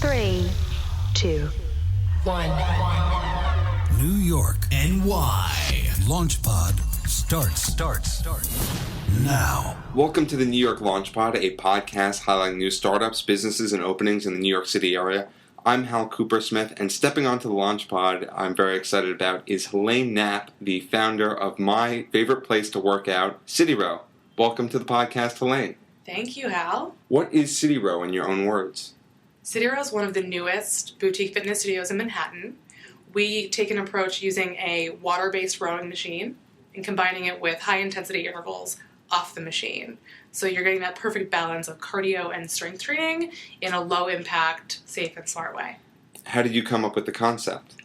3, 2, 1. New York, NY. LaunchPod starts now. Welcome to the New York LaunchPod, a podcast highlighting new startups, businesses, and openings in the New York City area. I'm Hal Cooper-Smith, and stepping onto the LaunchPod I'm very excited about is Helaine Knapp, the founder of my favorite place to work out, CityRow. Welcome to the podcast, Helaine. Thank you, Hal. What is CityRow in your own words? CityRow is one of the newest boutique fitness studios in Manhattan. We take an approach using a water-based rowing machine and combining it with high-intensity intervals off the machine. So you're getting that perfect balance of cardio and strength training in a low-impact, safe, and smart way. How did you come up with the concept?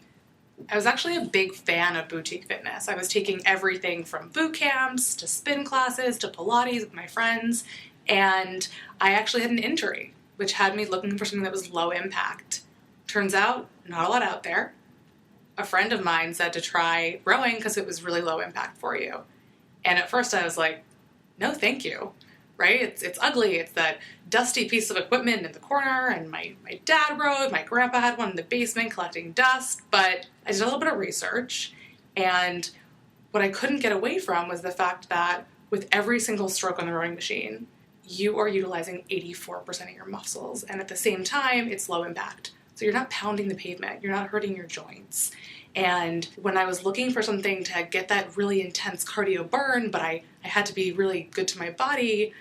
I was actually a big fan of boutique fitness. I was taking everything from boot camps to spin classes to Pilates with my friends, and I actually had an injury, which had me looking for something that was low impact. Turns out, not a lot out there. A friend of mine said to try rowing because it was really low impact for you. And at first I was like, no thank you, right? It's ugly. It's that dusty piece of equipment in the corner, and my dad rowed, my grandpa had one in the basement collecting dust, but I did a little bit of research, and what I couldn't get away from was the fact that with every single stroke on the rowing machine, you are utilizing 84% of your muscles, and at the same time, it's low impact. So you're not pounding the pavement, you're not hurting your joints. And when I was looking for something to get that really intense cardio burn, but I had to be really good to my body,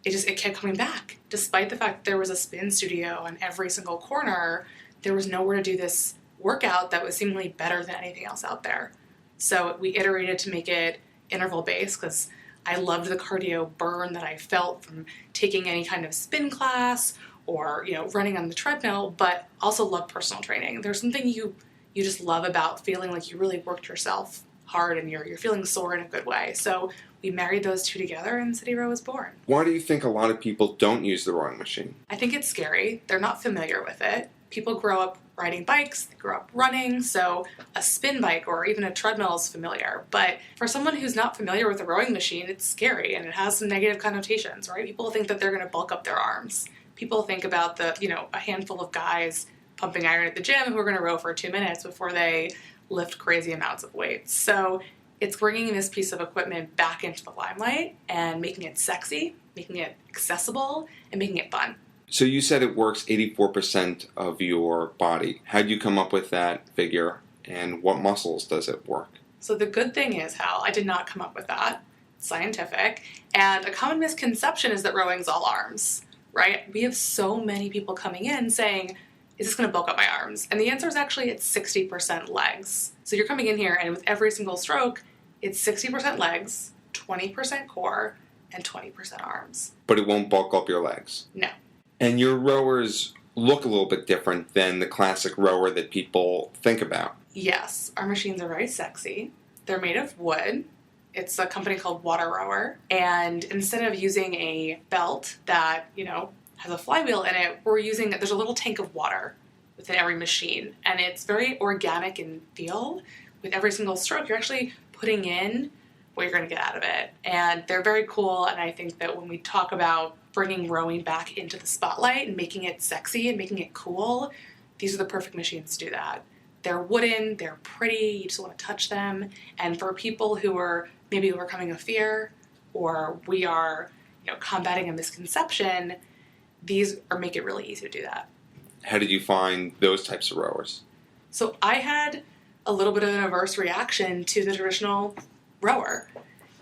it kept coming back. Despite the fact that there was a spin studio on every single corner, there was nowhere to do this workout that was seemingly better than anything else out there. So we iterated to make it interval-based because I loved the cardio burn that I felt from taking any kind of spin class or, running on the treadmill, but also love personal training. There's something you just love about feeling like you really worked yourself hard and you're feeling sore in a good way. So we married those two together and CityRow was born. Why do you think a lot of people don't use the rowing machine? I think it's scary. They're not familiar with it. People grow up riding bikes, they grow up running, so a spin bike or even a treadmill is familiar. But for someone who's not familiar with a rowing machine, it's scary and it has some negative connotations, right? People think that they're going to bulk up their arms. People think about a handful of guys pumping iron at the gym who are going to row for 2 minutes before they lift crazy amounts of weights. So it's bringing this piece of equipment back into the limelight and making it sexy, making it accessible, and making it fun. So you said it works 84% of your body. How did you come up with that figure, and what muscles does it work? So the good thing is, Hal, I did not come up with that. It's scientific. And a common misconception is that rowing's all arms, right? We have so many people coming in saying, is this going to bulk up my arms? And the answer is actually it's 60% legs. So you're coming in here, and with every single stroke, it's 60% legs, 20% core, and 20% arms. But it won't bulk up your legs? No. And your rowers look a little bit different than the classic rower that people think about. Yes, our machines are very sexy. They're made of wood. It's a company called Water Rower. And instead of using a belt that, has a flywheel in it, there's a little tank of water within every machine. And it's very organic in feel. With every single stroke, you're actually putting in what you're going to get out of it. And they're very cool. And I think that when we talk about bringing rowing back into the spotlight and making it sexy and making it cool, these are the perfect machines to do that. They're wooden, they're pretty, you just want to touch them. And for people who are maybe overcoming a fear, or we are, combating a misconception, these make it really easy to do that. How did you find those types of rowers? So I had a little bit of an adverse reaction to the traditional rower.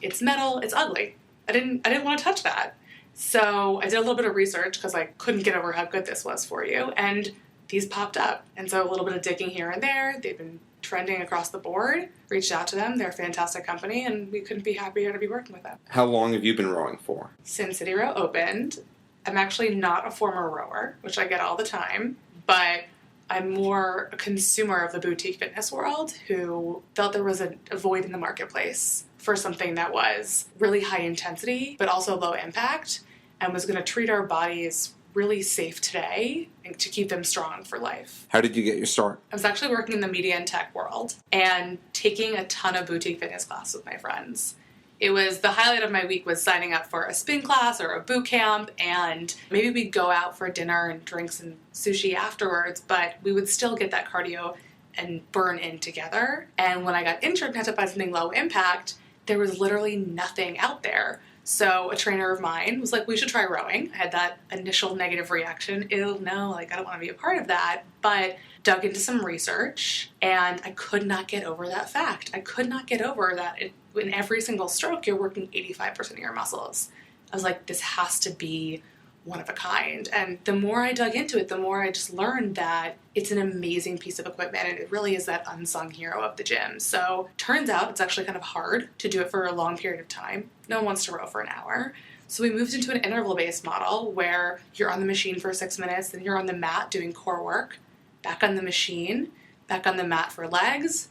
It's metal, it's ugly. I didn't want to touch that. So I did a little bit of research because I couldn't get over how good this was for you, and these popped up. And so a little bit of digging here and there. They've been trending across the board. Reached out to them. They're a fantastic company, and we couldn't be happier to be working with them. How long have you been rowing for? Since CityRow opened. I'm actually not a former rower, which I get all the time, but I'm more a consumer of the boutique fitness world who felt there was a void in the marketplace for something that was really high intensity, but also low impact, and was going to treat our bodies really safe today and to keep them strong for life. How did you get your start? I was actually working in the media and tech world and taking a ton of boutique fitness classes with my friends. It was the highlight of my week was signing up for a spin class or a boot camp, and maybe we'd go out for dinner and drinks and sushi afterwards, but we would still get that cardio and burn in together. And when I got injured and had to find something low impact, there was literally nothing out there. So a trainer of mine was like, we should try rowing. I had that initial negative reaction. Ew, no, like I don't want to be a part of that. But dug into some research, and I could not get over that fact. I could not get over that in every single stroke, you're working 85% of your muscles. I was like, this has to be one of a kind. And the more I dug into it, the more I just learned that it's an amazing piece of equipment, and it really is that unsung hero of the gym. So turns out it's actually kind of hard to do it for a long period of time. No one wants to row for an hour. So we moved into an interval-based model where you're on the machine for 6 minutes, then you're on the mat doing core work, back on the machine, back on the mat for legs,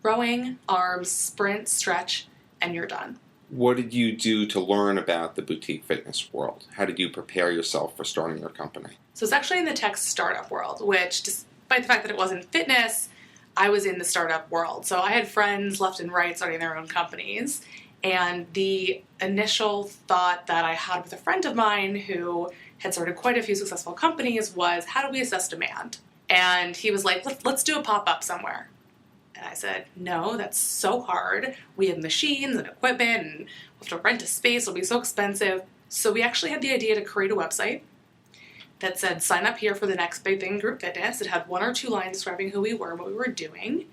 rowing, arms, sprint, stretch, and you're done. What did you do to learn about the boutique fitness world? How did you prepare yourself for starting your company? So it's actually in the tech startup world, which despite the fact that it wasn't fitness, I was in the startup world. So I had friends left and right starting their own companies. And the initial thought that I had with a friend of mine who had started quite a few successful companies was, how do we assess demand? And he was like, let's do a pop-up somewhere. And I said, no, that's so hard. We have machines and equipment, and we have to rent a space. It'll be so expensive. So we actually had the idea to create a website that said, sign up here for the next big thing in group fitness. It had 1 or 2 lines describing who we were, what we were doing,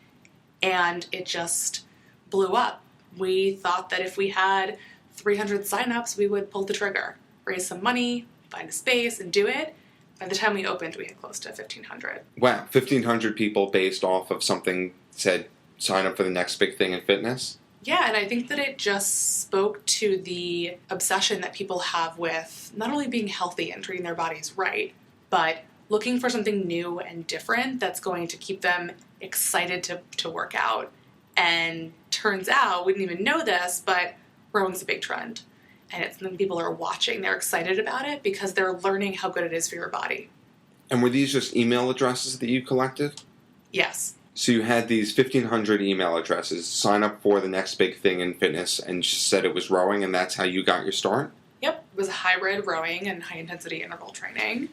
and it just blew up. We thought that if we had 300 signups, we would pull the trigger, raise some money, find a space, and do it. By the time we opened, we had close to 1,500. Wow, 1,500 people based off of something said, sign up for the next big thing in fitness? Yeah, and I think that it just spoke to the obsession that people have with not only being healthy and treating their bodies right, but looking for something new and different that's going to keep them excited to work out. And turns out, we didn't even know this, but rowing's a big trend. And it's something people are watching. They're excited about it because they're learning how good it is for your body. And were these just email addresses that you collected? Yes. So you had these 1,500 email addresses, sign up for the next big thing in fitness, and just said it was rowing, and that's how you got your start? Yep. It was a hybrid rowing and high-intensity interval training.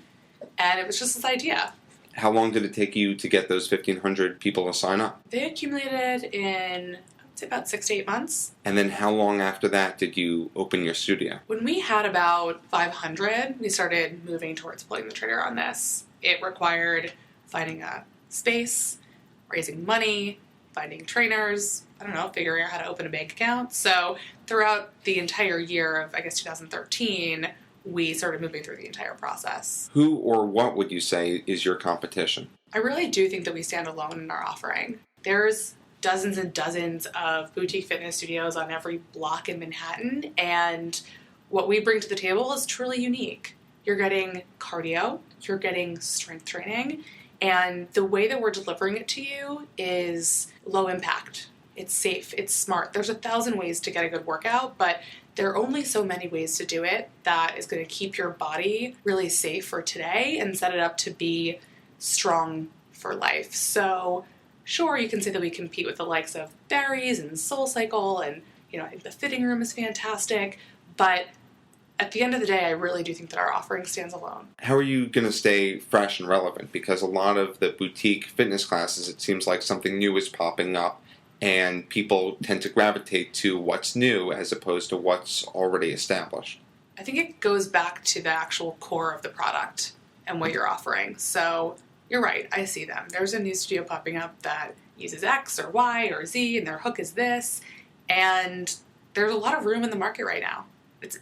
And it was just this idea. How long did it take you to get those 1,500 people to sign up? They accumulated in, I would say, about 6 to 8 months. And then how long after that did you open your studio? When we had about 500, we started moving towards pulling the trigger on this. It required finding a space, raising money, finding trainers, figuring out how to open a bank account. So throughout the entire year of, 2013, we started moving through the entire process. Who or what would you say is your competition? I really do think that we stand alone in our offering. There's dozens and dozens of boutique fitness studios on every block in Manhattan, and what we bring to the table is truly unique. You're getting cardio, you're getting strength training, and the way that we're delivering it to you is low impact. It's safe, it's smart. There's 1,000 ways to get a good workout, but there are only so many ways to do it that is going to keep your body really safe for today and set it up to be strong for life. So sure, you can say that we compete with the likes of Barry's and SoulCycle, and I think the fitting room is fantastic, but at the end of the day, I really do think that our offering stands alone. How are you going to stay fresh and relevant? Because a lot of the boutique fitness classes, it seems like something new is popping up, and people tend to gravitate to what's new as opposed to what's already established. I think it goes back to the actual core of the product and what you're offering. So you're right, I see them. There's a new studio popping up that uses X or Y or Z, and their hook is this, and there's a lot of room in the market right now.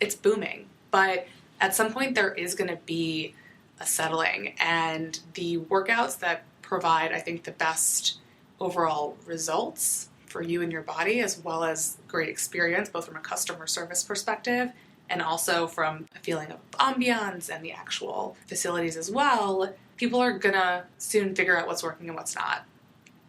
It's booming, but at some point there is going to be a settling, and the workouts that provide, I think, the best overall results for you and your body, as well as great experience, both from a customer service perspective and also from a feeling of ambiance and the actual facilities as well, people are going to soon figure out what's working and what's not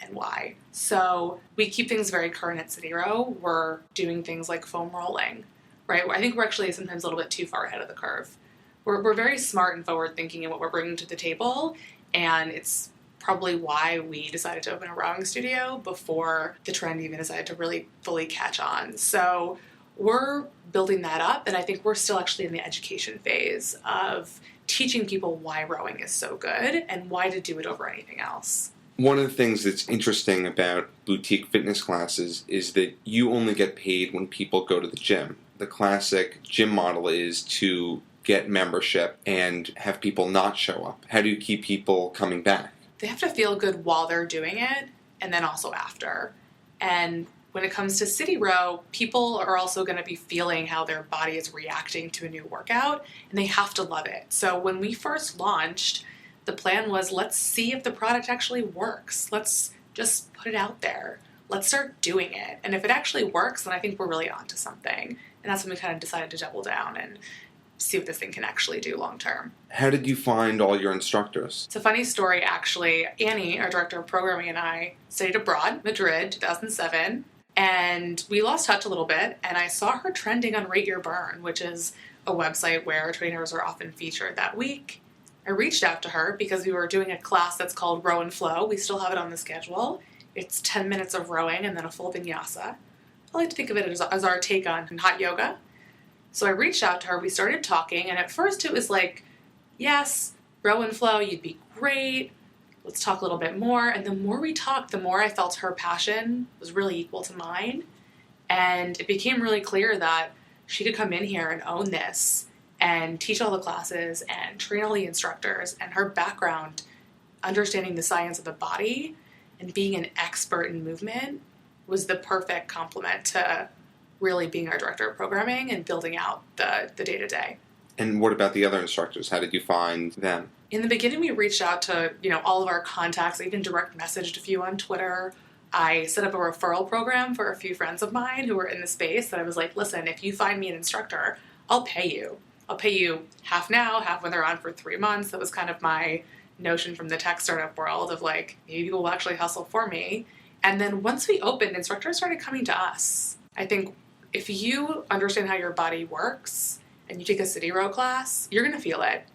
and why. So we keep things very current at CityRow. We're doing things like foam rolling. Right? I think we're actually sometimes a little bit too far ahead of the curve. We're very smart and forward-thinking in what we're bringing to the table, and it's probably why we decided to open a rowing studio before the trend even decided to really fully catch on. So we're building that up, and I think we're still actually in the education phase of teaching people why rowing is so good and why to do it over anything else. One of the things that's interesting about boutique fitness classes is that you only get paid when people go to the gym. The classic gym model is to get membership and have people not show up. How do you keep people coming back? They have to feel good while they're doing it and then also after. And when it comes to CityRow, people are also going to be feeling how their body is reacting to a new workout, and they have to love it. So when we first launched, the plan was, let's see if the product actually works. Let's just put it out there. Let's start doing it. And if it actually works, then I think we're really onto something. And that's when we kind of decided to double down and see what this thing can actually do long term. How did you find all your instructors? It's a funny story, actually. Annie, our director of programming, and I studied abroad, Madrid, 2007. And we lost touch a little bit, and I saw her trending on Rate Your Burn, which is a website where trainers are often featured that week. I reached out to her because we were doing a class that's called Row and Flow. We still have it on the schedule. It's 10 minutes of rowing and then a full vinyasa. I like to think of it as our take on hot yoga. So I reached out to her, we started talking, and at first it was like, yes, Row and Flow, you'd be great. Let's talk a little bit more. And the more we talked, the more I felt her passion was really equal to mine. And it became really clear that she could come in here and own this and teach all the classes and train all the instructors, and her background, understanding the science of the body and being an expert in movement, was the perfect complement to really being our director of programming and building out the day-to-day. And what about the other instructors? How did you find them? In the beginning, we reached out to all of our contacts. I even direct messaged a few on Twitter. I set up a referral program for a few friends of mine who were in the space that I was like, listen, if you find me an instructor, I'll pay you. I'll pay you half now, half when they're on for 3 months. That was kind of my notion from the tech startup world of like, maybe people will actually hustle for me. And then once we opened, instructors started coming to us. I think if you understand how your body works and you take a CityRow class, you're going to feel it.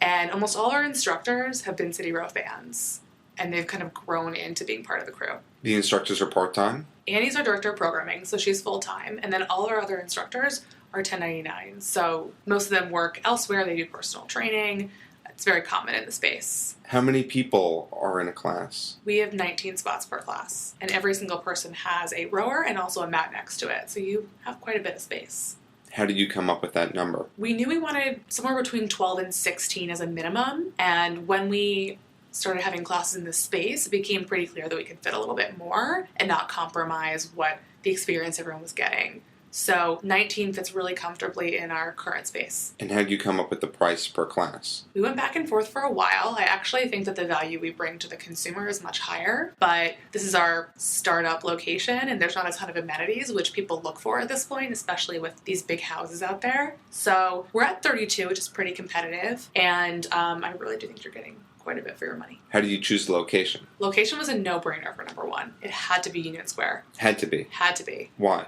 And almost all our instructors have been CityRow fans, and they've kind of grown into being part of the crew. The instructors are part-time? Annie's our director of programming, so she's full-time, and then all our other instructors are 1099. So most of them work elsewhere. They do personal training. It's very common in the space. How many people are in a class? We have 19 spots per class, and every single person has a rower and also a mat next to it, so you have quite a bit of space. How did you come up with that number? We knew we wanted somewhere between 12 and 16 as a minimum, and when we started having classes in this space, it became pretty clear that we could fit a little bit more and not compromise what the experience everyone was getting. So 19 fits really comfortably in our current space. And how did you come up with the price per class? We went back and forth for a while. I actually think that the value we bring to the consumer is much higher, but this is our startup location and there's not a ton of amenities, which people look for at this point, especially with these big houses out there. So we're at 32, which is pretty competitive, and I really do think you're getting quite a bit for your money. How did you choose the location? Location was a no-brainer for number one. It had to be Union Square. Had to be? Had to be. Why?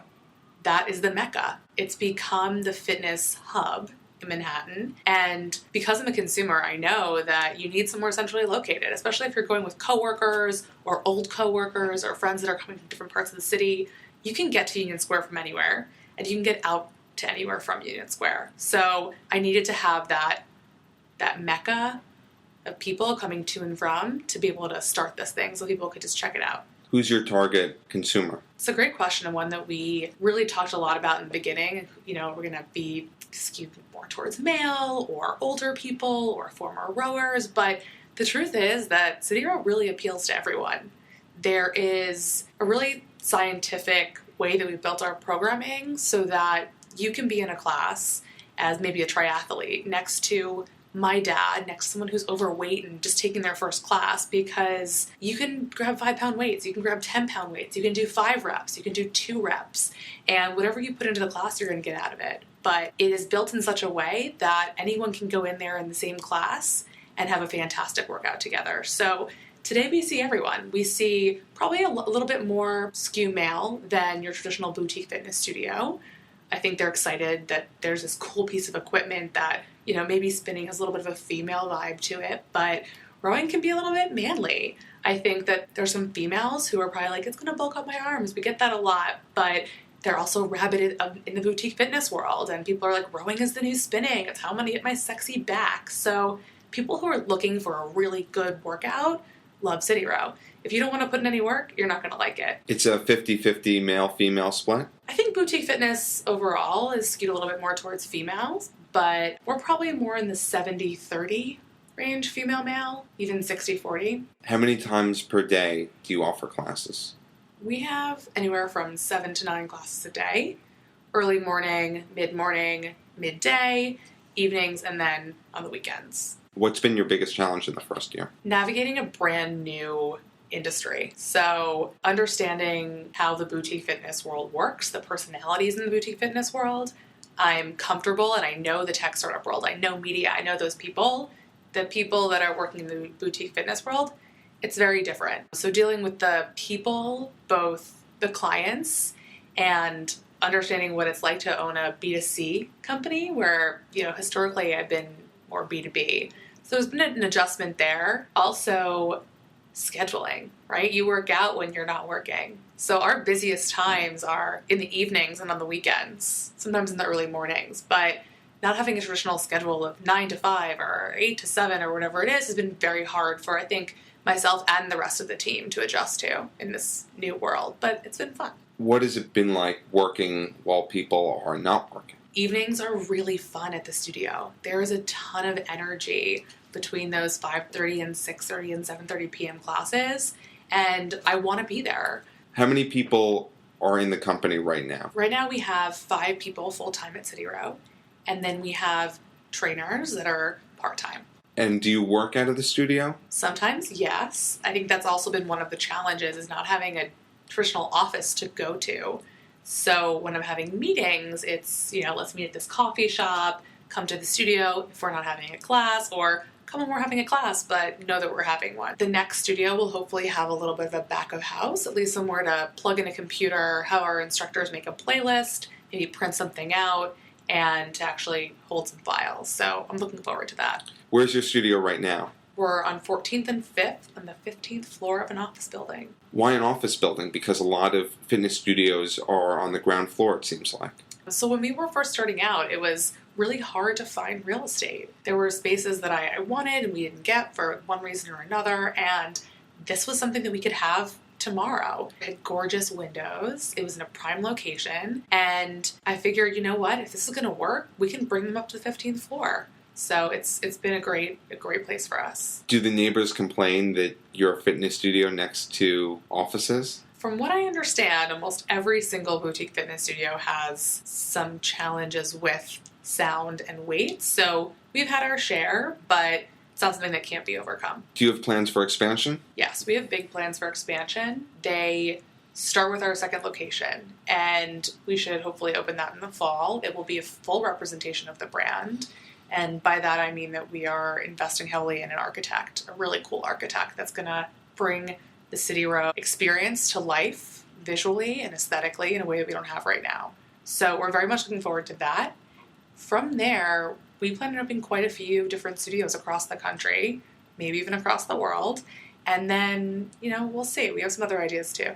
That is the mecca. It's become the fitness hub in Manhattan. And because I'm a consumer, I know that you need somewhere centrally located, especially if you're going with coworkers or old coworkers or friends that are coming from different parts of the city. You can get to Union Square from anywhere, and you can get out to anywhere from Union Square. So I needed to have that mecca of people coming to and from to be able to start this thing so people could just check it out. Who's your target consumer? It's a great question, and one that we really talked a lot about in the beginning. We're going to be skewed more towards male or older people or former rowers, but the truth is that CityRow really appeals to everyone. There is a really scientific way that we built our programming so that you can be in a class as maybe a triathlete next to my dad, next to someone who's overweight and just taking their first class, because you can grab 5-pound weights, you can grab 10-pound weights, you can do 5 reps, you can do 2 reps, and whatever you put into the class, you're going to get out of it. But it is built in such a way that anyone can go in there in the same class and have a fantastic workout together. So today we see everyone. We see probably a little bit more skew male than your traditional boutique fitness studio. I think they're excited that there's this cool piece of equipment that, maybe spinning has a little bit of a female vibe to it, but rowing can be a little bit manly. I think that there's some females who are probably like, it's going to bulk up my arms. We get that a lot, but they're also rabid in the boutique fitness world, and people are like, rowing is the new spinning. It's how I'm going to get my sexy back. So people who are looking for a really good workout love CityRow. If you don't want to put in any work, you're not going to like it. It's a 50-50 male-female split? I think boutique fitness overall is skewed a little bit more towards females, but we're probably more in the 70-30 range female-male, even 60-40. How many times per day do you offer classes? We have anywhere from 7 to 9 classes a day, early morning, mid-morning, midday, evenings, and then on the weekends. What's been your biggest challenge in the first year? Navigating a brand new industry. So understanding how the boutique fitness world works, the personalities in the boutique fitness world. I'm comfortable and I know the tech startup world. I know media. I know those people. The people that are working in the boutique fitness world, it's very different. So dealing with the people, both the clients and understanding what it's like to own a B2C company where, historically I've been more B2B. So there's been an adjustment there. Also, scheduling, right? You work out when you're not working. So our busiest times are in the evenings and on the weekends, sometimes in the early mornings. But not having a traditional schedule of 9 to 5 or 8 to 7 or whatever it is has been very hard for, I think, myself and the rest of the team to adjust to in this new world. But it's been fun. What has it been like working while people are not working? Evenings are really fun at the studio. There is a ton of energy between those 5:30 and 6:30 and 7:30 p.m. classes, and I want to be there. How many people are in the company right now? Right now we have 5 people full-time at CityRow, and then we have trainers that are part-time. And do you work out of the studio? Sometimes, yes. I think that's also been one of the challenges, is not having a traditional office to go to. So when I'm having meetings, it's, let's meet at this coffee shop, come to the studio if we're not having a class, or come when we're having a class, but know that we're having one. The next studio will hopefully have a little bit of a back of house, at least somewhere to plug in a computer, have our instructors make a playlist, maybe print something out, and to actually hold some files. So I'm looking forward to that. Where's your studio right now? We're on 14th and 5th on the 15th floor of an office building. Why an office building? Because a lot of fitness studios are on the ground floor, it seems like. So when we were first starting out, it was really hard to find real estate. There were spaces that I wanted and we didn't get for one reason or another, and this was something that we could have tomorrow. It had gorgeous windows, it was in a prime location, and I figured, you know what, if this is going to work, we can bring them up to the 15th floor. So it's been a great place for us. Do the neighbors complain that you're a fitness studio next to offices? From what I understand, almost every single boutique fitness studio has some challenges with sound and weight. So we've had our share, but it's not something that can't be overcome. Do you have plans for expansion? Yes, we have big plans for expansion. They start with our second location, and we should hopefully open that in the fall. It will be a full representation of the brand. And by that, I mean that we are investing heavily in an architect, a really cool architect that's going to bring the CityRow experience to life visually and aesthetically in a way that we don't have right now. So we're very much looking forward to that. From there, we plan on opening quite a few different studios across the country, maybe even across the world. And then, we'll see. We have some other ideas too.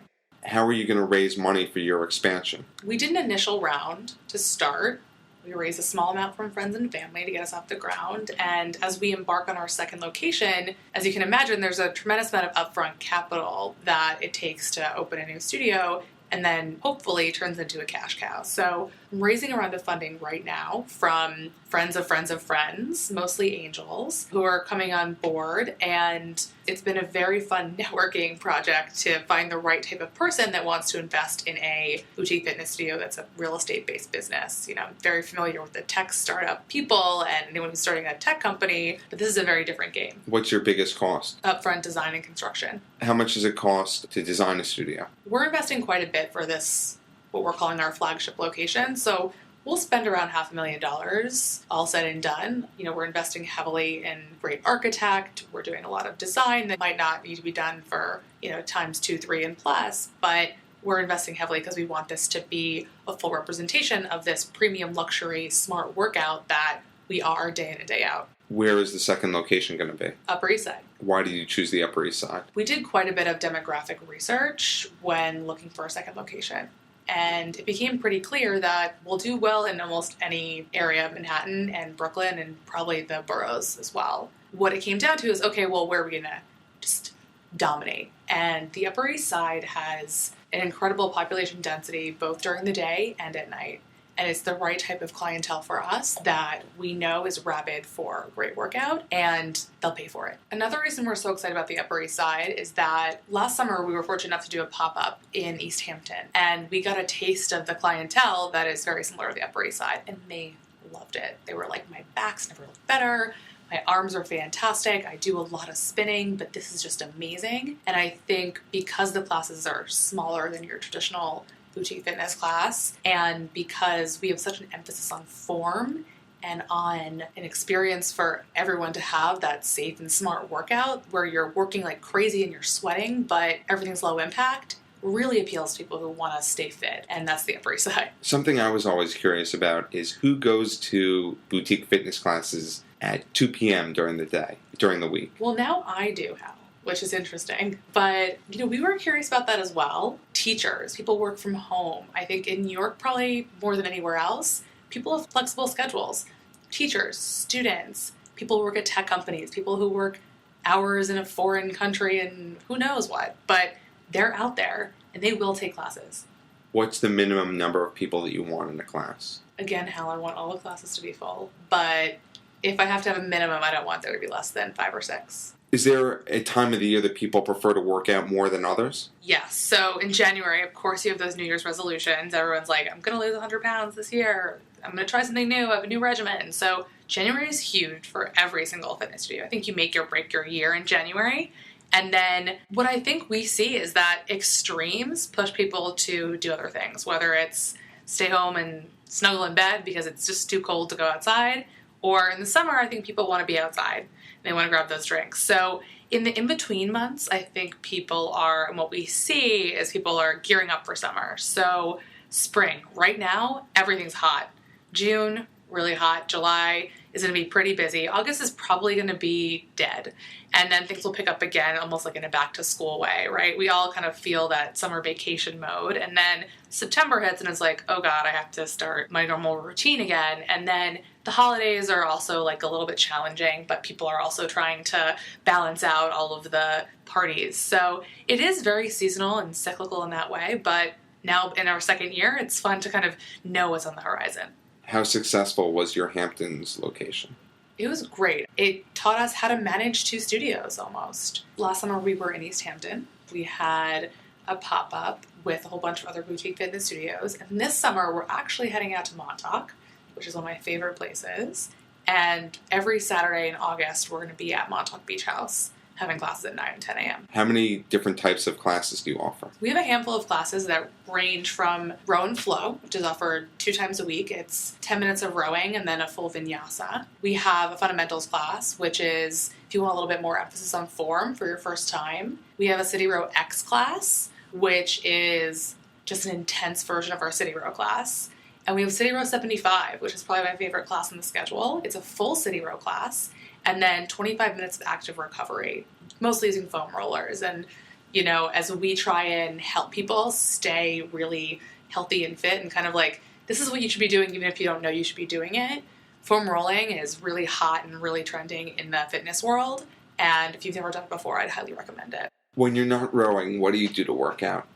How are you going to raise money for your expansion? We did an initial round to start. We raised a small amount from friends and family to get us off the ground. And as we embark on our second location, as you can imagine, there's a tremendous amount of upfront capital that it takes to open a new studio and then hopefully turns into a cash cow. So I'm raising a round of funding right now from friends of friends of friends, mostly angels, who are coming on board. And it's been a very fun networking project to find the right type of person that wants to invest in a boutique fitness studio that's a real estate-based business. I'm very familiar with the tech startup people and anyone who's starting a tech company, but this is a very different game. What's your biggest cost? Upfront design and construction. How much does it cost to design a studio? We're investing quite a bit for this, what we're calling our flagship location. So we'll spend around $500,000 all said and done. We're investing heavily in great architect. We're doing a lot of design that might not need to be done for, times 2, 3, and plus, but we're investing heavily because we want this to be a full representation of this premium luxury smart workout that we are day in and day out. Where is the second location going to be? Upper East Side. Why did you choose the Upper East Side? We did quite a bit of demographic research when looking for a second location. And it became pretty clear that we'll do well in almost any area of Manhattan and Brooklyn and probably the boroughs as well. What it came down to is, okay, well, where are we going to just dominate? And the Upper East Side has an incredible population density both during the day and at night. And it's the right type of clientele for us that we know is rabid for a great workout, and they'll pay for it. Another reason we're so excited about the Upper East Side is that last summer we were fortunate enough to do a pop-up in East Hampton, and we got a taste of the clientele that is very similar to the Upper East Side, and they loved it. They were like, my back's never looked better. My arms are fantastic. I do a lot of spinning, but this is just amazing. And I think because the classes are smaller than your traditional boutique fitness class, and because we have such an emphasis on form and on an experience for everyone to have that safe and smart workout where you're working like crazy and you're sweating, but everything's low impact, really appeals to people who want to stay fit, and that's the Upper East Side. Something I was always curious about is who goes to boutique fitness classes at 2 p.m. during the week. Well, now I do, Hal, which is interesting. But, we were curious about that as well. Teachers, people work from home. I think in New York, probably more than anywhere else, people have flexible schedules. Teachers, students, people who work at tech companies, people who work hours in a foreign country and who knows what. But they're out there and they will take classes. What's the minimum number of people that you want in a class? Again, Hal, I want all the classes to be full. But if I have to have a minimum, I don't want there to be less than 5 or 6. Is there a time of the year that people prefer to work out more than others? Yes. So in January, of course, you have those New Year's resolutions. Everyone's like, I'm going to lose 100 pounds this year. I'm going to try something new. I have a new regimen. So January is huge for every single fitness studio. I think you make or break your year in January. And then what I think we see is that extremes push people to do other things, whether it's stay home and snuggle in bed because it's just too cold to go outside, or in the summer, I think people want to be outside. They want to grab those drinks. So in the in-between months, I think people are, and what we see is people are gearing up for summer. So spring, right now, everything's hot. June, really hot. July is going to be pretty busy. August is probably going to be dead. And then things will pick up again, almost like in a back-to-school way, right? We all kind of feel that summer vacation mode. And then September hits and it's like, oh God, I have to start my normal routine again. And then the holidays are also like a little bit challenging, but people are also trying to balance out all of the parties. So it is very seasonal and cyclical in that way. But now in our second year, it's fun to kind of know what's on the horizon. How successful was your Hamptons location? It was great. It taught us how to manage 2 studios almost. Last summer we were in East Hampton. We had a pop-up with a whole bunch of other boutique fitness studios. And this summer we're actually heading out to Montauk, which is one of my favorite places. And every Saturday in August we're going to be at Montauk Beach House having classes at 9 and 10 a.m. How many different types of classes do you offer? We have a handful of classes that range from row and flow, which is offered 2 times a week. It's 10 minutes of rowing and then a full vinyasa. We have a fundamentals class, which is if you want a little bit more emphasis on form for your first time. We have a CityRow X class, which is just an intense version of our CityRow class. And we have CityRow 75, which is probably my favorite class in the schedule. It's a full CityRow class. And then 25 minutes of active recovery, mostly using foam rollers. And, as we try and help people stay really healthy and fit and kind of like, this is what you should be doing even if you don't know you should be doing it. Foam rolling is really hot and really trending in the fitness world. And if you've never done it before, I'd highly recommend it. When you're not rowing, what do you do to work out?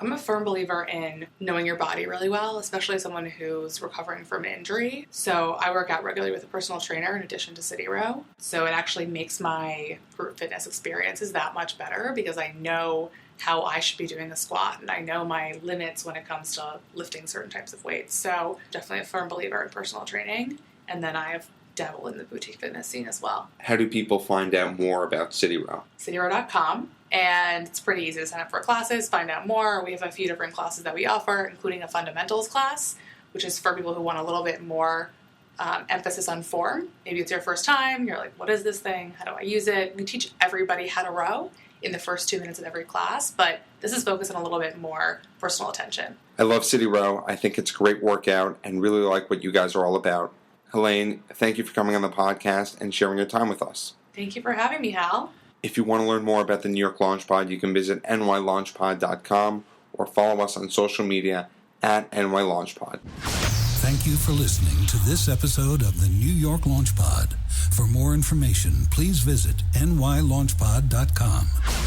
I'm a firm believer in knowing your body really well, especially as someone who's recovering from an injury. So I work out regularly with a personal trainer in addition to CityRow. So it actually makes my group fitness experiences that much better because I know how I should be doing a squat and I know my limits when it comes to lifting certain types of weights. So definitely a firm believer in personal training. And then I have dabbled in the boutique fitness scene as well. How do people find out more about CityRow? CityRow.com. And it's pretty easy to sign up for classes, find out more. We have a few different classes that we offer, including a fundamentals class, which is for people who want a little bit more emphasis on form. Maybe it's your first time. You're like, what is this thing? How do I use it? We teach everybody how to row in the first 2 minutes of every class, but this is focused on a little bit more personal attention. I love CityRow. I think it's a great workout and really like what you guys are all about. Helaine, thank you for coming on the podcast and sharing your time with us. Thank you for having me, Hal. If you want to learn more about the New York Launch Pod, you can visit nylaunchpod.com or follow us on social media at NY LaunchPod. Thank you for listening to this episode of the New York LaunchPod. For more information, please visit nylaunchpod.com.